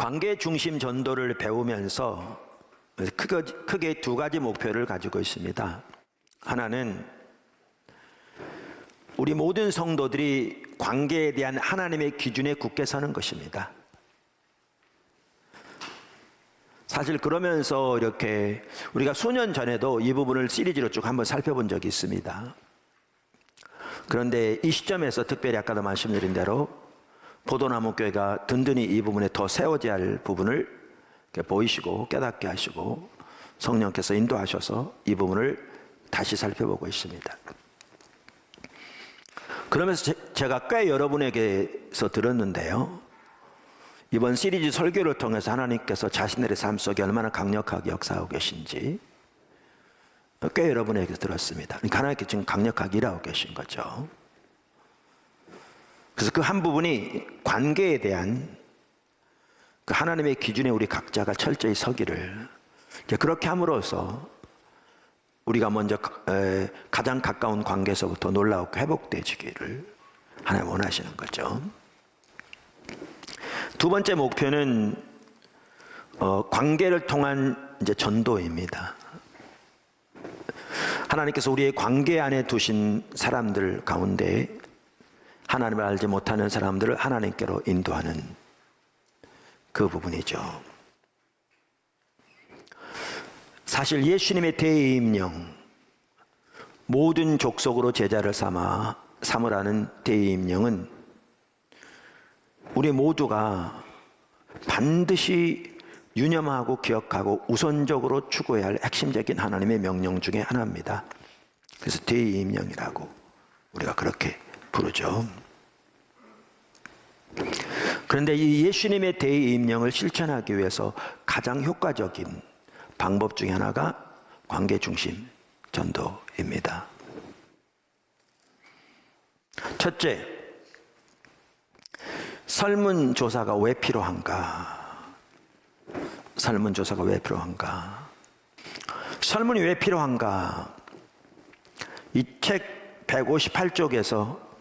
관계 중심 전도를 배우면서 크게 두 가지 목표를 가지고 있습니다. 하나는 우리 모든 성도들이 관계에 대한 하나님의 기준에 굳게 서는 것입니다. 사실 그러면서 이렇게 우리가 수년 전에도 이 부분을 시리즈로 쭉 한번 살펴본 적이 있습니다. 그런데 이 시점에서 특별히 아까도 말씀드린 대로 포도나무 교회가 든든히 이 부분에 더 세워져야 할 부분을 보이시고 깨닫게 하시고 성령께서 인도하셔서 이 부분을 다시 살펴보고 있습니다. 그러면서 제가 꽤 여러분에게서 들었는데요, 이번 시리즈 설교를 통해서 하나님께서 자신들의 삶 속에 얼마나 강력하게 역사하고 계신지 꽤 여러분에게서 들었습니다. 그러니까 하나님께 지금 강력하게 일하고 계신 거죠. 그래서 그 한 부분이 관계에 대한 그 하나님의 기준에 우리 각자가 철저히 서기를, 그렇게 함으로써 우리가 먼저 가장 가까운 관계에서부터 놀라웠고 회복되지기를 하나님 원하시는 거죠. 두 번째 목표는 관계를 통한 이제 전도입니다. 하나님께서 우리의 관계 안에 두신 사람들 가운데 하나님을 알지 못하는 사람들을 하나님께로 인도하는 그 부분이죠. 사실 예수님의 대임령, 모든 족속으로 제자를 삼으라는 대임령은 우리 모두가 반드시 유념하고 기억하고 우선적으로 추구해야 할 핵심적인 하나님의 명령 중에 하나입니다. 그래서 대임령이라고 우리가 그렇게 부르죠. 그런데 이 예수님의 대임령을 실천하기 위해서 가장 효과적인 방법 중에 하나가 관계 중심 전도입니다. 첫째, 설문조사가 왜 필요한가? 설문조사가 왜 필요한가? 설문이 왜 필요한가? 이 책 158쪽에서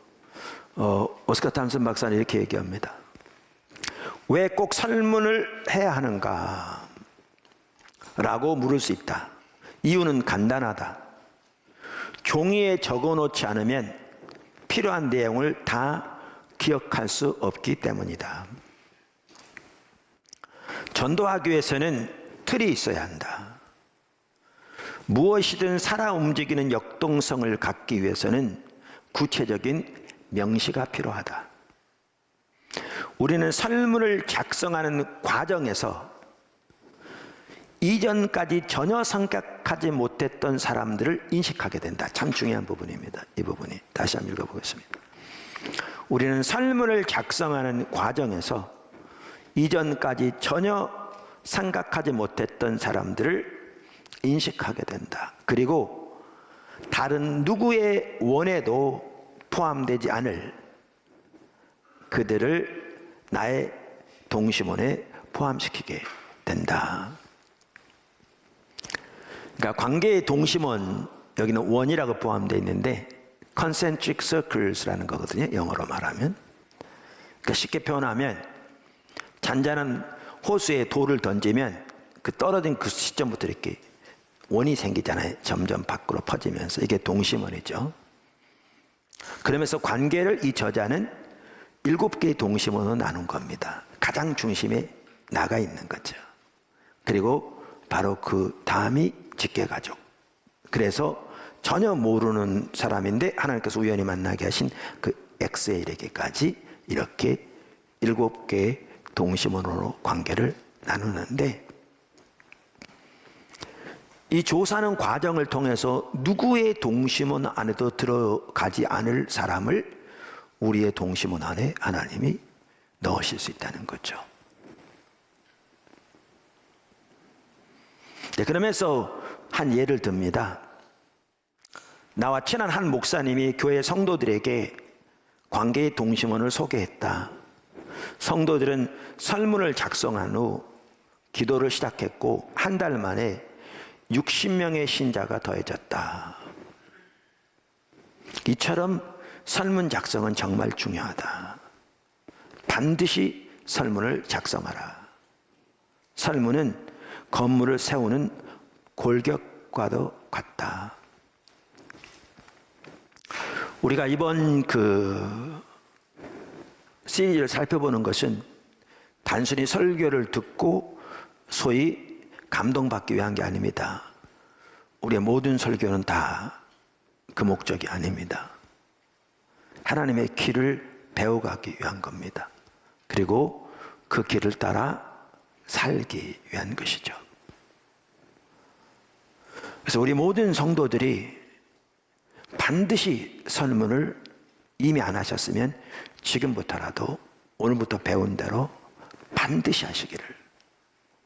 오스카 탐슨 박사는 이렇게 얘기합니다. 왜 꼭 설문을 해야 하는가? 라고 물을 수 있다. 이유는 간단하다. 종이에 적어놓지 않으면 필요한 내용을 다 기억할 수 없기 때문이다. 전도하기 위해서는 틀이 있어야 한다. 무엇이든 살아 움직이는 역동성을 갖기 위해서는 구체적인 명시가 필요하다. 우리는 설문을 작성하는 과정에서 이전까지 전혀 생각하지 못했던 사람들을 인식하게 된다. 참 중요한 부분입니다. 이 부분이 다시 한번 읽어보겠습니다. 우리는 설문을 작성하는 과정에서 이전까지 전혀 생각하지 못했던 사람들을 인식하게 된다. 그리고 다른 누구의 원에도 포함되지 않을 그들을 나의 동심원에 포함시키게 된다. 그러니까 관계의 동심원, 여기는 원이라고 포함되어 있는데 concentric circles라는 거거든요, 영어로 말하면. 그러니까 쉽게 표현하면 잔잔한 호수에 돌을 던지면 그 떨어진 그 시점부터 이렇게 원이 생기잖아요. 점점 밖으로 퍼지면서. 이게 동심원이죠. 그러면서 관계를 이 저자는 7개의 동심원으로 나눈 겁니다. 가장 중심에 나가 있는 거죠. 그리고 바로 그 다음이 직계가족. 그래서 전혀 모르는 사람인데 하나님께서 우연히 만나게 하신 그 X에게까지 이렇게 7개의 동심원으로 관계를 나누는데, 이 조사하는 과정을 통해서 누구의 동심원 안에도 들어가지 않을 사람을 우리의 동심원 안에 하나님이 넣으실 수 있다는 거죠. 네, 그러면서 한 예를 듭니다. 나와 친한 한 목사님이 교회 성도들에게 관계의 동심원을 소개했다. 성도들은 설문을 작성한 후 기도를 시작했고 한 달 만에 60명의 신자가 더해졌다. 이처럼 설문 작성은 정말 중요하다. 반드시 설문을 작성하라. 설문은 건물을 세우는 골격과도 같다. 우리가 이번 시리즈를 살펴보는 것은 단순히 설교를 듣고 소위 감동받기 위한 게 아닙니다. 우리의 모든 설교는 다 그 목적이 아닙니다. 하나님의 길을 배워가기 위한 겁니다. 그리고 그 길을 따라 살기 위한 것이죠. 그래서 우리 모든 성도들이 반드시 설문을 이미 안 하셨으면 지금부터라도 오늘부터 배운 대로 반드시 하시기를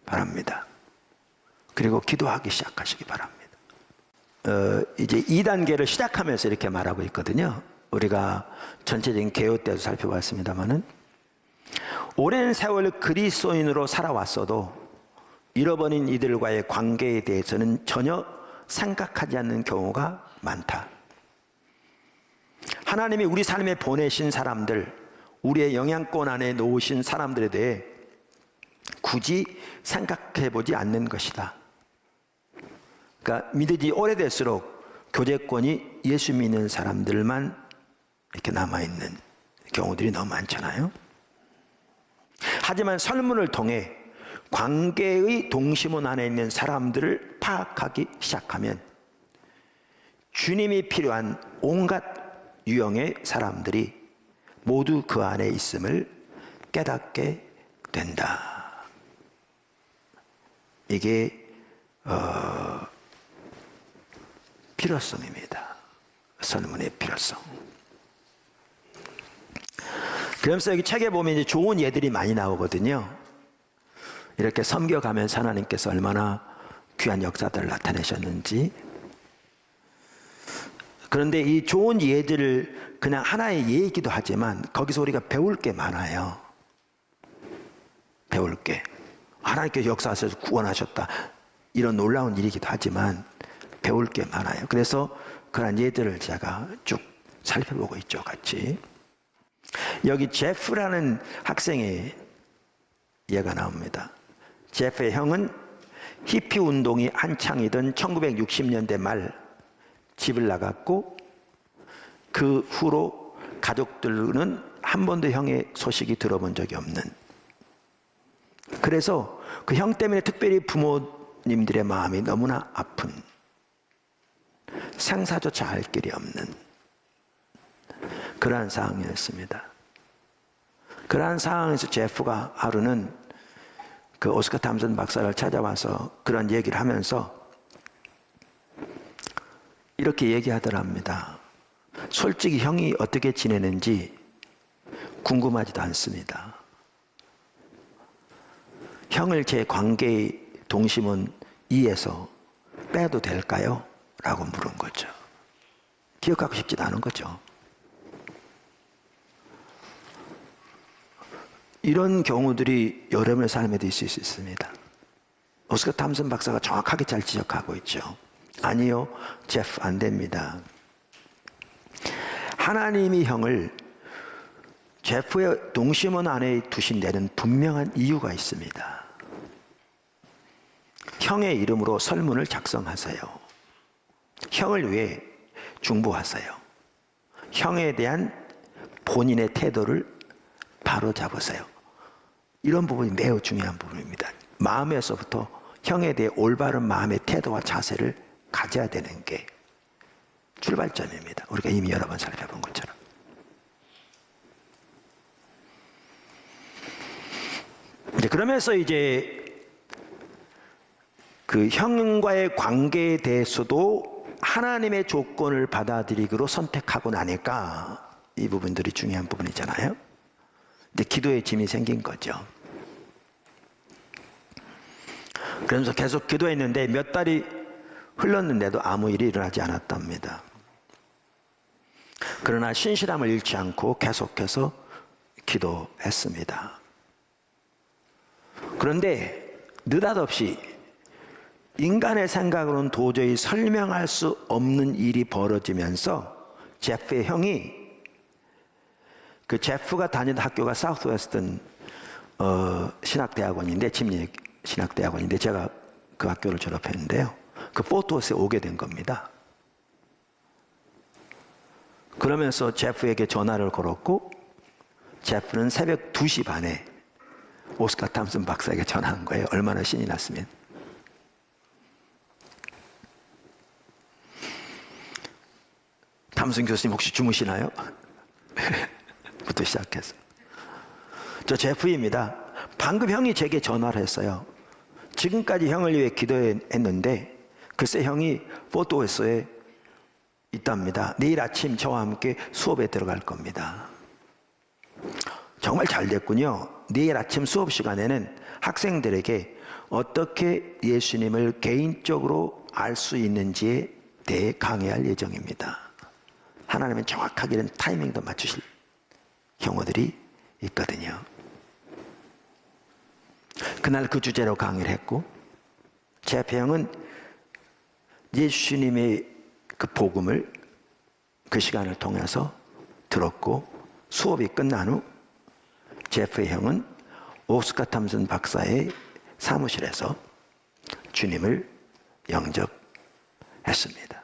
바랍니다. 그리고 기도하기 시작하시기 바랍니다. 이제 2단계를 시작하면서 이렇게 말하고 있거든요. 우리가 전체적인 개요 때도 살펴봤습니다마는 오랜 세월 그리스도인으로 살아왔어도 잃어버린 이들과의 관계에 대해서는 전혀 생각하지 않는 경우가 많다. 하나님이 우리 삶에 보내신 사람들, 우리의 영향권 안에 놓으신 사람들에 대해 굳이 생각해 보지 않는 것이다. 그러니까 믿으지 오래될수록 교제권이 예수 믿는 사람들만 이렇게 남아있는 경우들이 너무 많잖아요. 하지만 설문을 통해 관계의 동심원 안에 있는 사람들을 파악하기 시작하면 주님이 필요한 온갖 유형의 사람들이 모두 그 안에 있음을 깨닫게 된다. 이게 필요성입니다. 설문의 필요성. 그러면서 여기 책에 보면 이제 좋은 예들이 많이 나오거든요. 이렇게 섬겨가면서 하나님께서 얼마나 귀한 역사들을 나타내셨는지. 그런데 이 좋은 예들을 그냥 하나의 예이기도 하지만 거기서 우리가 배울 게 많아요. 배울 게. 하나님께서 역사하셔서 구원하셨다. 이런 놀라운 일이기도 하지만 배울 게 많아요. 그래서 그런 예들을 제가 쭉 살펴보고 있죠, 같이. 여기 제프라는 학생의 예가 나옵니다. 제프의 형은 히피 운동이 한창이던 1960년대 말 집을 나갔고 그 후로 가족들은 한 번도 형의 소식이 들어본 적이 없는, 그래서 그 형 때문에 특별히 부모님들의 마음이 너무나 아픈, 생사조차 알 길이 없는 그러한 상황이었습니다. 그러한 상황에서 제프가 하루는 그 오스카 탐슨 박사를 찾아와서 그런 얘기를 하면서 이렇게 얘기하더랍니다. 솔직히 형이 어떻게 지내는지 궁금하지도 않습니다. 형을 제 관계의 동심원 2에서 빼도 될까요? 라고 물은 거죠. 기억하고 싶지도 않은 거죠. 이런 경우들이 여러분의 삶에도 있을 수 있습니다. 오스카 탐슨 박사가 정확하게 잘 지적하고 있죠. 아니요, 제프 안 됩니다. 하나님이 형을 제프의 동심원 안에 두신 데는 분명한 이유가 있습니다. 형의 이름으로 설문을 작성하세요. 형을 위해 중보하세요. 형에 대한 본인의 태도를 바로잡으세요. 이런 부분이 매우 중요한 부분입니다. 마음에서부터 형에 대해 올바른 마음의 태도와 자세를 가져야 되는 게 출발점입니다. 우리가 이미 여러 번 살펴본 것처럼. 이제 그러면서 이제 그 형과의 관계에 대해서도 하나님의 조건을 받아들이기로 선택하고 나니까 이 부분들이 중요한 부분이잖아요. 근데 기도에 짐이 생긴 거죠. 그러면서 계속 기도했는데 몇 달이 흘렀는데도 아무 일이 일어나지 않았답니다. 그러나 신실함을 잃지 않고 계속해서 기도했습니다. 그런데 느닷없이 인간의 생각으로는 도저히 설명할 수 없는 일이 벌어지면서 제프의 형이, 그 제프가 다니던 학교가 사우스웨스턴 신학대학원인데 신학대학원인데 제가 그 학교를 졸업했는데요. 그 포토스에 오게 된 겁니다. 그러면서 제프에게 전화를 걸었고 제프는 새벽 2시 반에 오스카 탐슨 박사에게 전화한 거예요. 얼마나 신이 났으면. 탐슨 교수님 혹시 주무시나요? 부터 시작해서. 저 제프입니다. 방금 형이 제게 전화를 했어요. 지금까지 형을 위해 기도했는데 글쎄 형이 포토에서에 있답니다. 내일 아침 저와 함께 수업에 들어갈 겁니다. 정말 잘 됐군요. 내일 아침 수업 시간에는 학생들에게 어떻게 예수님을 개인적으로 알 수 있는지에 대해 강의할 예정입니다. 하나님은 정확하게 이런 타이밍도 맞추실 경우들이 있거든요. 그날 그 주제로 강의를 했고 제프 형은 예수님의 그 복음을 그 시간을 통해서 들었고 수업이 끝난 후 제프 형은 오스카 탐슨 박사의 사무실에서 주님을 영접했습니다.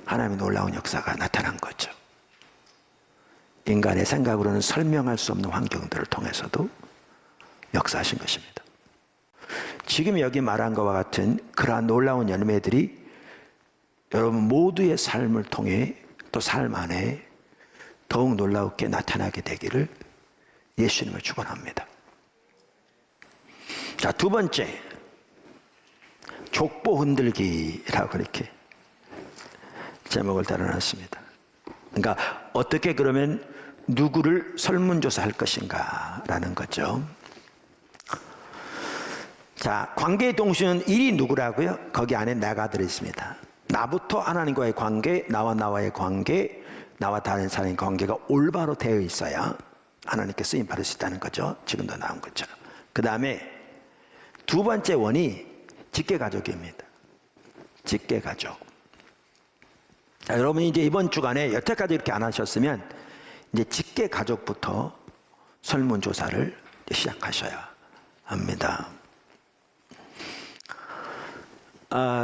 하나님의 놀라운 역사가 나타난 거죠. 인간의 생각으로는 설명할 수 없는 환경들을 통해서도 역사하신 것입니다. 지금 여기 말한 것과 같은 그러한 놀라운 열매들이 여러분 모두의 삶을 통해 또 삶 안에 더욱 놀랍게 나타나게 되기를 예수님을 축원합니다. 자, 두 번째, 족보 흔들기라고 이렇게 제목을 달아놨습니다. 그러니까 어떻게 그러면 누구를 설문조사할 것인가라는 거죠. 자, 관계의 동수는 1이 누구라고요? 거기 안에 내가 들어있습니다. 나부터 하나님과의 관계, 나와의 관계, 나와 다른 사람의 관계가 올바로 되어 있어야 하나님께 쓰임 받을 수 있다는 거죠. 지금도 나온 것처럼. 그 다음에 두 번째 원이 직계가족입니다. 직계가족. 자, 여러분이 이제 이번 주간에 여태까지 이렇게 안 하셨으면 이제 직계가족부터 설문조사를 시작하셔야 합니다.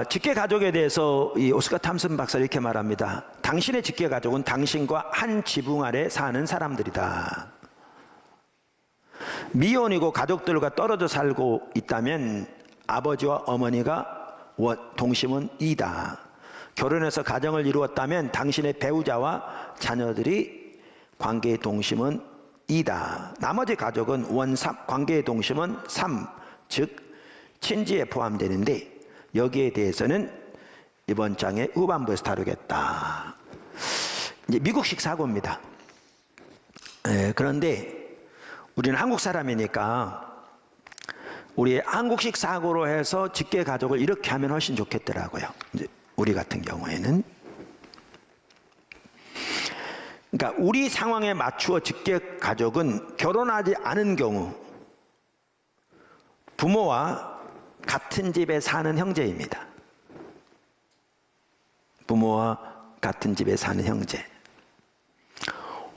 직계가족에 대해서 이 오스카 탐슨 박사 이렇게 말합니다. 당신의 직계가족은 당신과 한 지붕 아래 사는 사람들이다. 미혼이고 가족들과 떨어져 살고 있다면 아버지와 어머니가 동심은 2다. 결혼해서 가정을 이루었다면 당신의 배우자와 자녀들이 관계의 동심은 2다. 나머지 가족은 관계의 동심은 3, 즉 친지에 포함되는데 여기에 대해서는 이번 장의 후반부에서 다루겠다. 이제 미국식 사고입니다. 그런데 우리는 한국 사람이니까 우리 한국식 사고로 해서 직계 가족을 이렇게 하면 훨씬 좋겠더라고요. 이제 우리 같은 경우에는. 그러니까 우리 상황에 맞추어 직계 가족은 결혼하지 않은 경우 부모와 같은 집에 사는 형제입니다. 부모와 같은 집에 사는 형제.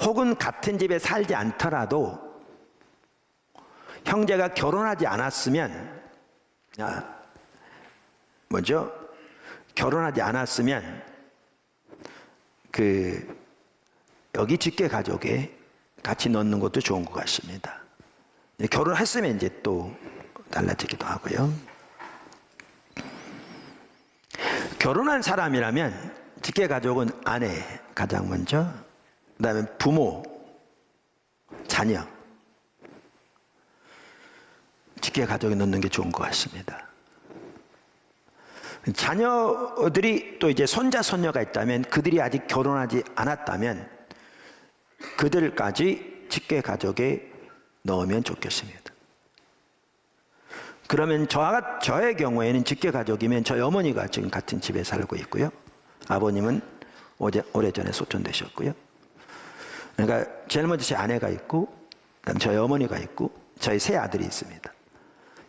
혹은 같은 집에 살지 않더라도 형제가 결혼하지 않았으면, 결혼하지 않았으면, 여기 직계 가족에 같이 넣는 것도 좋은 것 같습니다. 결혼했으면 이제 또 달라지기도 하고요. 결혼한 사람이라면 직계 가족은 아내 가장 먼저, 그 다음에 부모, 자녀, 직계 가족에 넣는 게 좋은 것 같습니다. 자녀들이 또 이제 손자, 손녀가 있다면 그들이 아직 결혼하지 않았다면 그들까지 직계 가족에 넣으면 좋겠습니다. 그러면 저의 경우에는 직계 가족이면 저희 어머니가 지금 같은 집에 살고 있고요. 아버님은 오래전에 소천되셨고요. 그러니까 제일 먼저 제 아내가 있고, 그다음 저희 어머니가 있고, 저희 세 아들이 있습니다.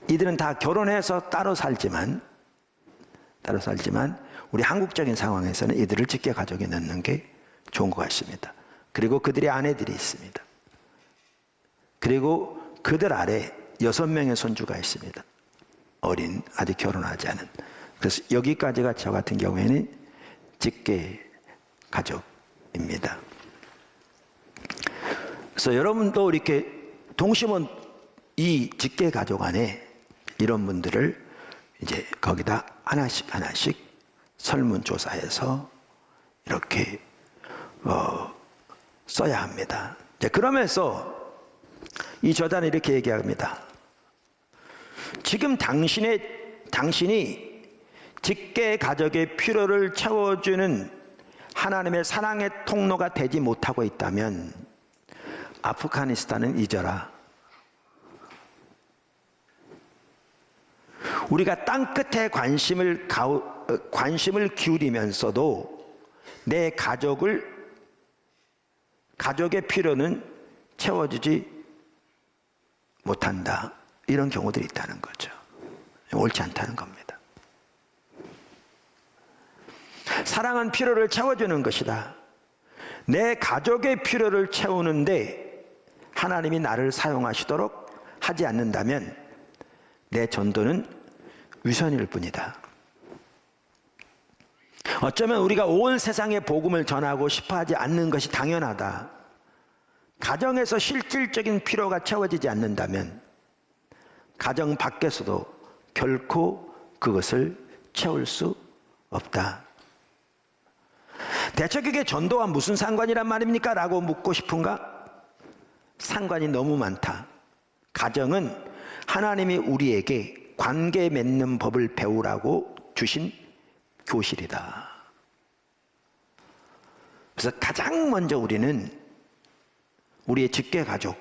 이들은 다 결혼해서 따로 살지만 우리 한국적인 상황에서는 이들을 직계 가족에 넣는 게 좋은 것 같습니다. 그리고 그들의 아내들이 있습니다. 그리고 그들 아래 6명의 손주가 있습니다. 어린, 아직 결혼하지 않은. 그래서 여기까지가 저 같은 경우에는 직계 가족입니다. 그래서 여러분도 이렇게 동심원 이 직계 가족 안에 이런 분들을 이제 거기다 하나씩 설문조사해서 이렇게 써야 합니다. 그러면서 이 저자는 이렇게 얘기합니다. 지금 당신이 직계 가족의 필요를 채워주는 하나님의 사랑의 통로가 되지 못하고 있다면 아프가니스탄은 잊어라. 우리가 땅끝에 관심을 기울이면서도 내 가족의 필요는 채워주지 못한다. 이런 경우들이 있다는 거죠. 옳지 않다는 겁니다. 사랑은 필요를 채워주는 것이다. 내 가족의 필요를 채우는데 하나님이 나를 사용하시도록 하지 않는다면 내 전도는 위선일 뿐이다. 어쩌면 우리가 온 세상에 복음을 전하고 싶어 하지 않는 것이 당연하다. 가정에서 실질적인 필요가 채워지지 않는다면 가정 밖에서도 결코 그것을 채울 수 없다. 대체 그게 전도와 무슨 상관이란 말입니까? 라고 묻고 싶은가? 상관이 너무 많다. 가정은 하나님이 우리에게 관계 맺는 법을 배우라고 주신 교실이다. 그래서 가장 먼저 우리는 우리의 직계 가족,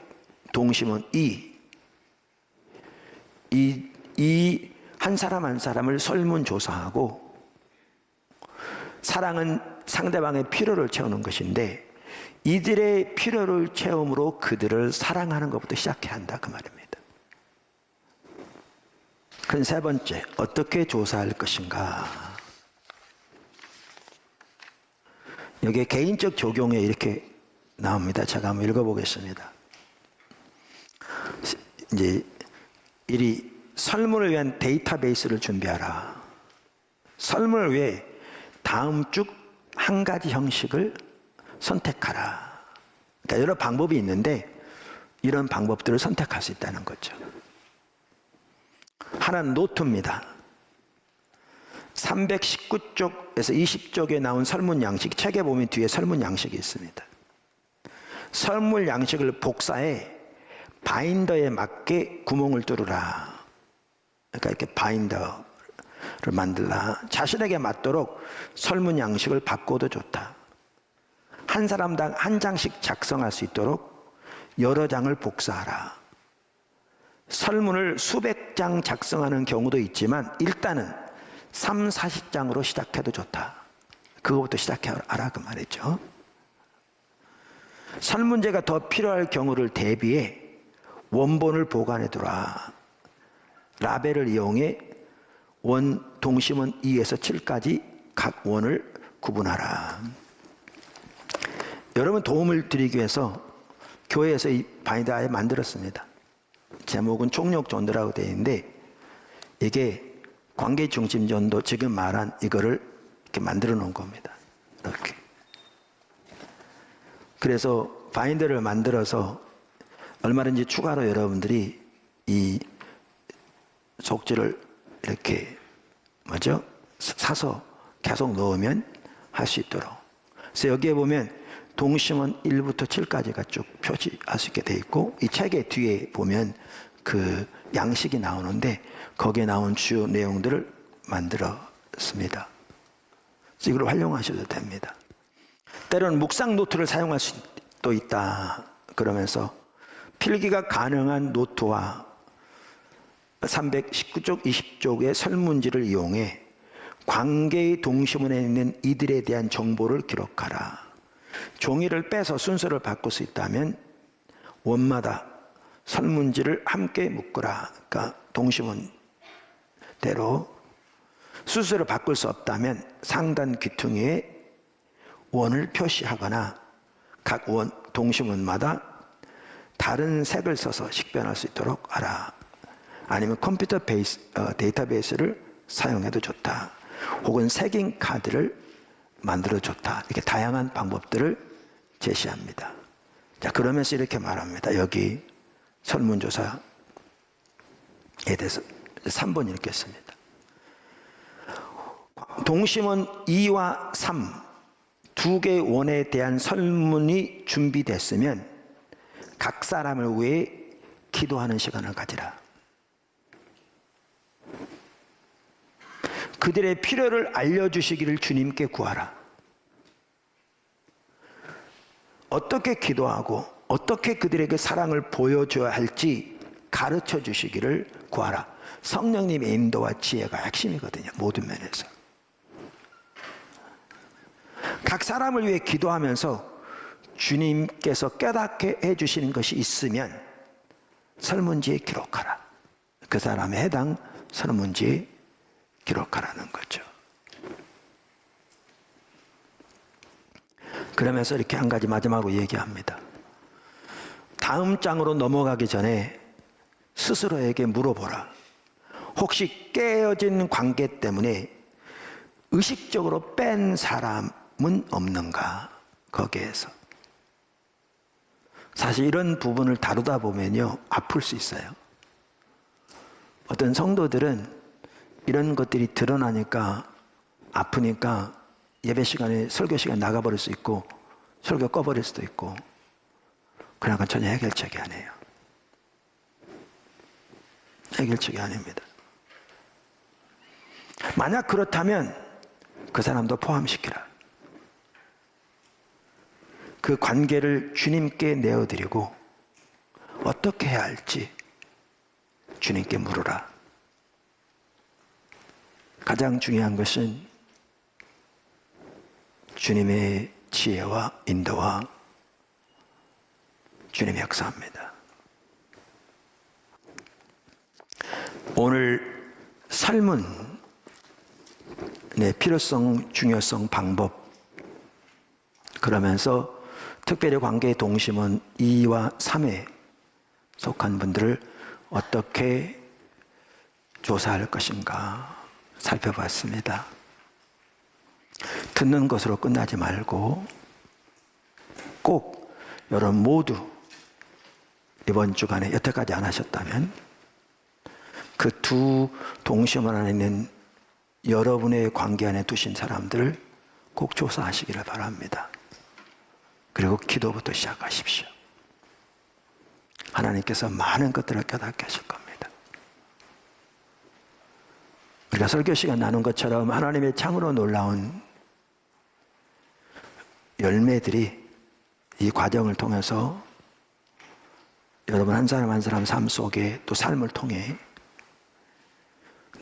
동심원 이 한 사람 한 사람을 설문조사하고 사랑은 상대방의 필요를 채우는 것인데 이들의 필요를 채움으로 그들을 사랑하는 것부터 시작해야 한다 그 말입니다. 그럼 세 번째, 어떻게 조사할 것인가? 여기에 개인적 적용에 이렇게 나옵니다. 제가 한번 읽어보겠습니다. 이제 이 설문을 위한 데이터베이스를 준비하라. 설문을 위해 다음 쭉 한 가지 형식을 선택하라. 그러니까 여러 방법이 있는데 이런 방법들을 선택할 수 있다는 거죠. 하나는 노트입니다. 319쪽에서 20쪽에 나온 설문 양식, 책에 보면 뒤에 설문 양식이 있습니다. 설문 양식을 복사해 바인더에 맞게 구멍을 뚫으라. 그러니까 이렇게 바인더를 만들라. 자신에게 맞도록 설문 양식을 바꿔도 좋다. 한 사람당 한 장씩 작성할 수 있도록 여러 장을 복사하라. 설문을 수백 장 작성하는 경우도 있지만 일단은 3, 40장으로 시작해도 좋다. 그거부터 시작해라 그 말이죠. 설문제가 더 필요할 경우를 대비해 원본을 보관해 두라. 라벨을 이용해 원 동심원 2에서 7까지 각 원을 구분하라. 여러분 도움을 드리기 위해서 교회에서 이 바인더에 만들었습니다. 제목은 총력전도라고 되어 있는데 이게 관계중심전도 지금 말한 이거를 이렇게 만들어 놓은 겁니다. 이렇게. 그래서 바인더를 만들어서 얼마든지 추가로 여러분들이 이 속지를 이렇게 사서 계속 넣으면 할 수 있도록. 그래서 여기에 보면 동심원 1부터 7까지가 쭉 표시할 수 있게 돼 있고 이 책의 뒤에 보면 그 양식이 나오는데 거기에 나온 주요 내용들을 만들었습니다. 그래서 이걸 활용하셔도 됩니다. 때로는 묵상 노트를 사용할 수도 있다. 그러면서 필기가 가능한 노트와 319쪽, 20쪽의 설문지를 이용해 관계의 동심원에 있는 이들에 대한 정보를 기록하라. 종이를 빼서 순서를 바꿀 수 있다면 원마다 설문지를 함께 묶으라. 그러니까 동심원대로. 순서를 바꿀 수 없다면 상단 귀퉁이에 원을 표시하거나 각 원 동심원마다 다른 색을 써서 식별할 수 있도록 하라. 아니면 컴퓨터 데이터베이스를 사용해도 좋다. 혹은 색인 카드를 만들어 좋다. 이렇게 다양한 방법들을 제시합니다. 자, 그러면서 이렇게 말합니다. 여기 설문조사에 대해서 3번 읽겠습니다. 동심원 2와 3 두 개의 원에 대한 설문이 준비됐으면 각 사람을 위해 기도하는 시간을 가지라. 그들의 필요를 알려주시기를 주님께 구하라. 어떻게 기도하고 어떻게 그들에게 사랑을 보여줘야 할지 가르쳐 주시기를 구하라. 성령님의 인도와 지혜가 핵심이거든요. 모든 면에서. 각 사람을 위해 기도하면서 주님께서 깨닫게 해주시는 것이 있으면 설문지에 기록하라. 그 사람에 해당 설문지에 기록하라는 거죠. 그러면서 이렇게 한 가지 마지막으로 얘기합니다. 다음 장으로 넘어가기 전에 스스로에게 물어보라. 혹시 깨어진 관계 때문에 의식적으로 뺀 사람은 없는가? 거기에서. 사실 이런 부분을 다루다 보면요, 아플 수 있어요. 어떤 성도들은 이런 것들이 드러나니까 아프니까 예배 시간에 설교 시간에 나가버릴 수 있고 설교 꺼버릴 수도 있고 그런 건 전혀 해결책이 아니에요. 해결책이 아닙니다. 만약 그렇다면 그 사람도 포함시키라. 그 관계를 주님께 내어드리고 어떻게 해야 할지 주님께 물으라. 가장 중요한 것은 주님의 지혜와 인도와 주님의 역사입니다. 오늘 삶은 필요성, 중요성, 방법 그러면서 특별히 관계의 동심은 2와 3에 속한 분들을 어떻게 조사할 것인가 살펴봤습니다. 듣는 것으로 끝나지 말고 꼭 여러분 모두 이번 주간에 여태까지 안 하셨다면 그 두 동심원 안에 있는 여러분의 관계 안에 두신 사람들을 꼭 조사하시기를 바랍니다. 그리고 기도부터 시작하십시오. 하나님께서 많은 것들을 깨닫게 하실 겁니다. 우리가 설교 시간 나눈 것처럼 하나님의 참으로 놀라운 열매들이 이 과정을 통해서 여러분 한 사람 한 사람 삶 속에 또 삶을 통해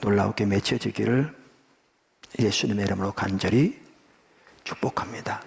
놀랍게 맺혀지기를 예수님의 이름으로 간절히 축복합니다.